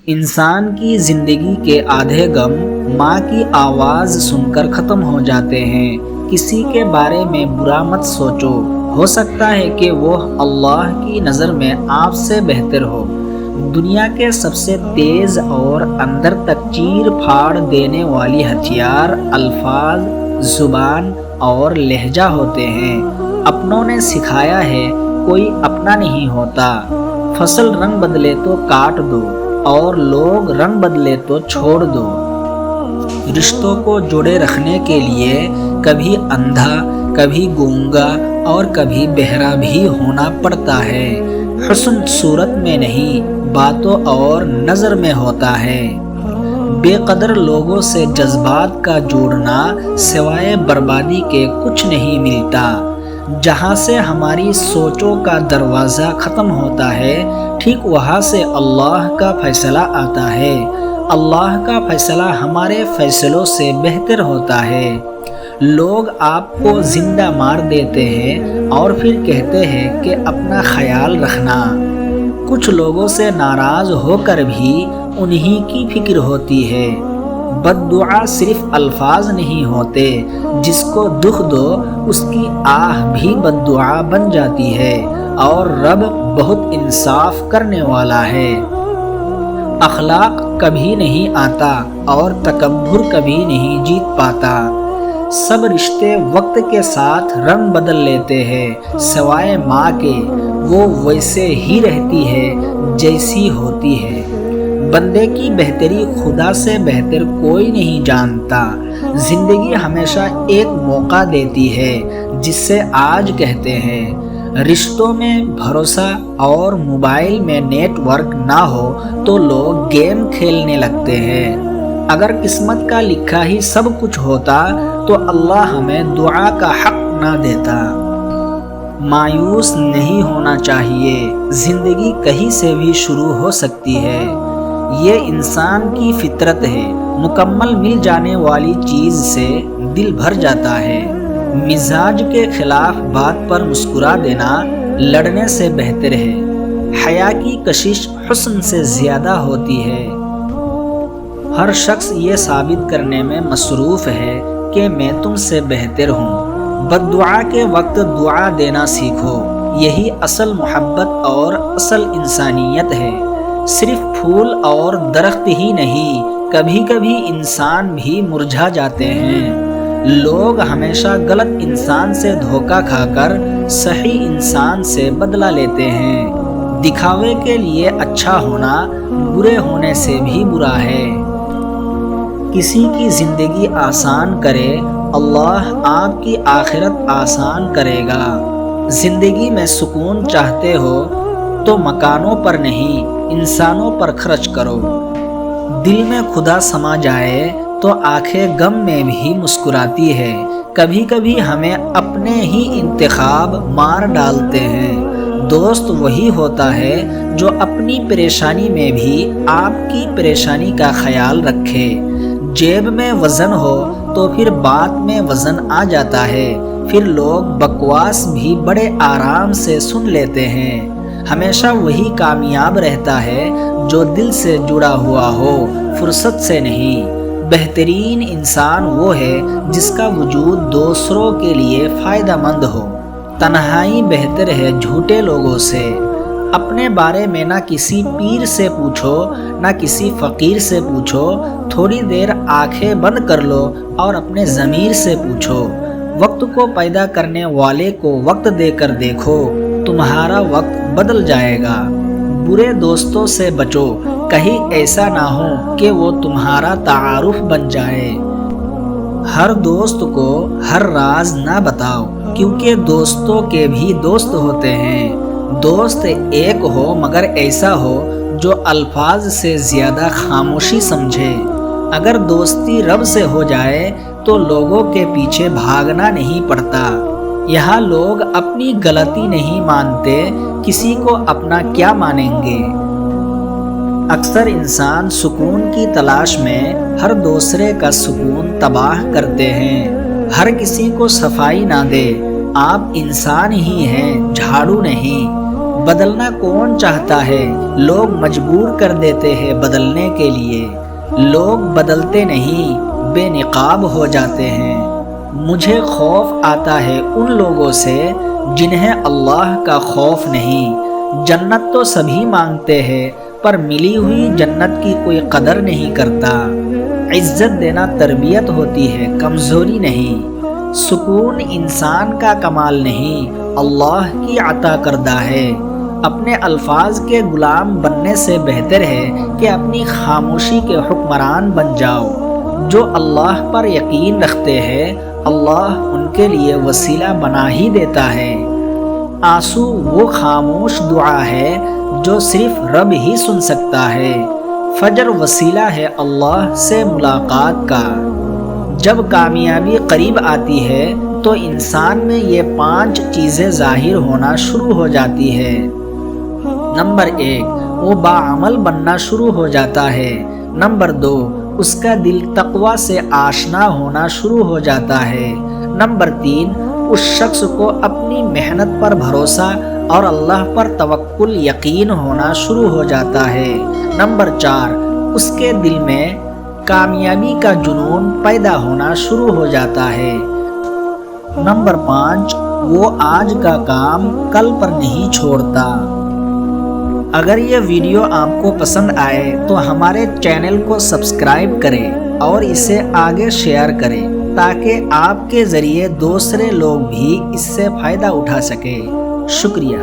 انسان کی زندگی کے آدھے غم ماں کی آواز سن کر ختم ہو جاتے ہیں۔ کسی کے بارے میں برا مت سوچو، ہو سکتا ہے کہ وہ اللہ کی نظر میں آپ سے بہتر ہو۔ دنیا کے سب سے تیز اور اندر تک چیر پھاڑ دینے والی ہتھیار الفاظ، زبان اور لہجہ ہوتے ہیں۔ اپنوں نے سکھایا ہے کوئی اپنا نہیں ہوتا۔ فصل رنگ بدلے تو کاٹ دو اور لوگ رنگ بدلے تو چھوڑ دو۔ رشتوں کو جوڑے رکھنے کے لیے کبھی اندھا، کبھی گونگا اور کبھی بہرا بھی ہونا پڑتا ہے۔ حسن صورت میں نہیں، باتوں اور نظر میں ہوتا ہے۔ بے قدر لوگوں سے جذبات کا جوڑنا سوائے بربادی کے کچھ نہیں ملتا۔ جہاں سے ہماری سوچوں کا دروازہ ختم ہوتا ہے، ٹھیک وہاں سے اللہ کا فیصلہ آتا ہے۔ اللہ کا فیصلہ ہمارے فیصلوں سے بہتر ہوتا ہے۔ لوگ آپ کو زندہ مار دیتے ہیں اور پھر کہتے ہیں کہ اپنا خیال رکھنا۔ کچھ لوگوں سے ناراض ہو کر بھی انہی کی فکر ہوتی ہے۔ بد دعا صرف الفاظ نہیں ہوتے، جس کو دکھ دو اس کی آہ بھی بد دعا بن جاتی ہے، اور رب بہت انصاف کرنے والا ہے۔ اخلاق کبھی نہیں آتا اور تکبر کبھی نہیں جیت پاتا۔ سب رشتے وقت کے ساتھ رنگ بدل لیتے ہیں، سوائے ماں کے، وہ ویسے ہی رہتی ہے جیسی ہوتی ہے۔ بندے کی بہتری خدا سے بہتر کوئی نہیں جانتا۔ زندگی ہمیشہ ایک موقع دیتی ہے، جس سے آج کہتے ہیں۔ رشتوں میں بھروسہ اور موبائل میں نیٹ ورک نہ ہو تو لوگ گیم کھیلنے لگتے ہیں۔ اگر قسمت کا لکھا ہی سب کچھ ہوتا تو اللہ ہمیں دعا کا حق نہ دیتا۔ مایوس نہیں ہونا چاہیے، زندگی کہیں سے بھی شروع ہو سکتی ہے۔ یہ انسان کی فطرت ہے۔ مکمل مل جانے والی چیز سے دل بھر جاتا ہے۔ مزاج کے خلاف بات پر مسکرا دینا لڑنے سے بہتر ہے۔ حیا کی کشش حسن سے زیادہ ہوتی ہے۔ ہر شخص یہ ثابت کرنے میں مصروف ہے کہ میں تم سے بہتر ہوں۔ بد دعا کے وقت دعا دینا سیکھو، یہی اصل محبت اور اصل انسانیت ہے۔ صرف پھول اور درخت ہی نہیں، کبھی کبھی انسان بھی مرجھا جاتے ہیں۔ لوگ ہمیشہ غلط انسان سے دھوکہ کھا کر صحیح انسان سے بدلہ لیتے ہیں۔ دکھاوے کے لیے اچھا ہونا برے ہونے سے بھی برا ہے۔ کسی کی زندگی آسان کرے، اللہ آپ کی آخرت آسان کرے گا۔ زندگی میں سکون چاہتے ہو تو مکانوں پر نہیں، انسانوں پر خرچ کرو۔ دل میں خدا سما جائے تو آنکھیں غم میں بھی مسکراتی ہے۔ کبھی کبھی ہمیں اپنے ہی انتخاب مار ڈالتے ہیں۔ دوست وہی ہوتا ہے جو اپنی پریشانی میں بھی آپ کی پریشانی کا خیال رکھے۔ جیب میں وزن ہو تو پھر بات میں وزن آ جاتا ہے، پھر لوگ بکواس بھی بڑے آرام سے سن لیتے ہیں۔ ہمیشہ وہی کامیاب رہتا ہے جو دل سے جڑا ہوا ہو، فرصت سے نہیں۔ بہترین انسان وہ ہے جس کا وجود دوسروں کے لیے فائدہ مند ہو۔ تنہائی بہتر ہے جھوٹے لوگوں سے۔ اپنے بارے میں نہ کسی پیر سے پوچھو، نہ کسی فقیر سے پوچھو۔ تھوڑی دیر آنکھیں بند کر لو اور اپنے ضمیر سے پوچھو۔ وقت کو پیدا کرنے والے کو وقت دے کر دیکھو، تمہارا وقت بدل جائے گا۔ برے دوستوں سے بچو، کہیں ایسا نہ ہو کہ وہ تمہارا تعارف بن جائے۔ ہر دوست کو ہر راز نہ بتاؤ، کیونکہ دوستوں کے بھی دوست ہوتے ہیں۔ دوست ایک ہو مگر ایسا ہو جو الفاظ سے زیادہ خاموشی سمجھے۔ اگر دوستی رب سے ہو جائے تو لوگوں کے پیچھے بھاگنا نہیں پڑتا۔ یہاں لوگ اپنی غلطی نہیں مانتے، کسی کو اپنا کیا مانیں گے۔ اکثر انسان سکون کی تلاش میں ہر دوسرے کا سکون تباہ کرتے ہیں۔ ہر کسی کو صفائی نہ دے، آپ انسان ہی ہیں، جھاڑو نہیں۔ بدلنا کون چاہتا ہے؟ لوگ مجبور کر دیتے ہیں بدلنے کے لیے۔ لوگ بدلتے نہیں، بے نقاب ہو جاتے ہیں۔ مجھے خوف آتا ہے ان لوگوں سے جنہیں اللہ کا خوف نہیں۔ جنت تو سبھی مانگتے ہیں، پر ملی ہوئی جنت کی کوئی قدر نہیں کرتا۔ عزت دینا تربیت ہوتی ہے، کمزوری نہیں۔ سکون انسان کا کمال نہیں، اللہ کی عطا کردہ ہے۔ اپنے الفاظ کے غلام بننے سے بہتر ہے کہ اپنی خاموشی کے حکمران بن جاؤ۔ جو اللہ پر یقین رکھتے ہیں، اللہ ان کے لیے وسیلہ بنا ہی دیتا ہے۔ آنسو وہ خاموش دعا ہے جو صرف رب ہی سن سکتا ہے۔ فجر وسیلہ ہے اللہ سے ملاقات کا۔ جب کامیابی قریب آتی ہے تو انسان میں یہ 5 چیزیں ظاہر ہونا شروع ہو جاتی ہے۔ نمبر 1، وہ باعمل بننا شروع ہو جاتا ہے۔ نمبر 2، اس کا دل تقوی سے آشنا ہونا شروع ہو جاتا ہے۔ نمبر 3، اس شخص کو اپنی محنت پر بھروسہ اور اللہ پر توکل یقین ہونا شروع ہو جاتا ہے۔ نمبر 4، اس کے دل میں کامیابی کا جنون پیدا ہونا شروع ہو جاتا ہے۔ نمبر 5، وہ آج کا کام کل پر نہیں چھوڑتا۔ اگر یہ ویڈیو آپ کو پسند آئے تو ہمارے چینل کو سبسکرائب کریں اور اسے آگے شیئر کریں تاکہ آپ کے ذریعے دوسرے لوگ بھی اس سے فائدہ اٹھا سکیں۔ شکریہ۔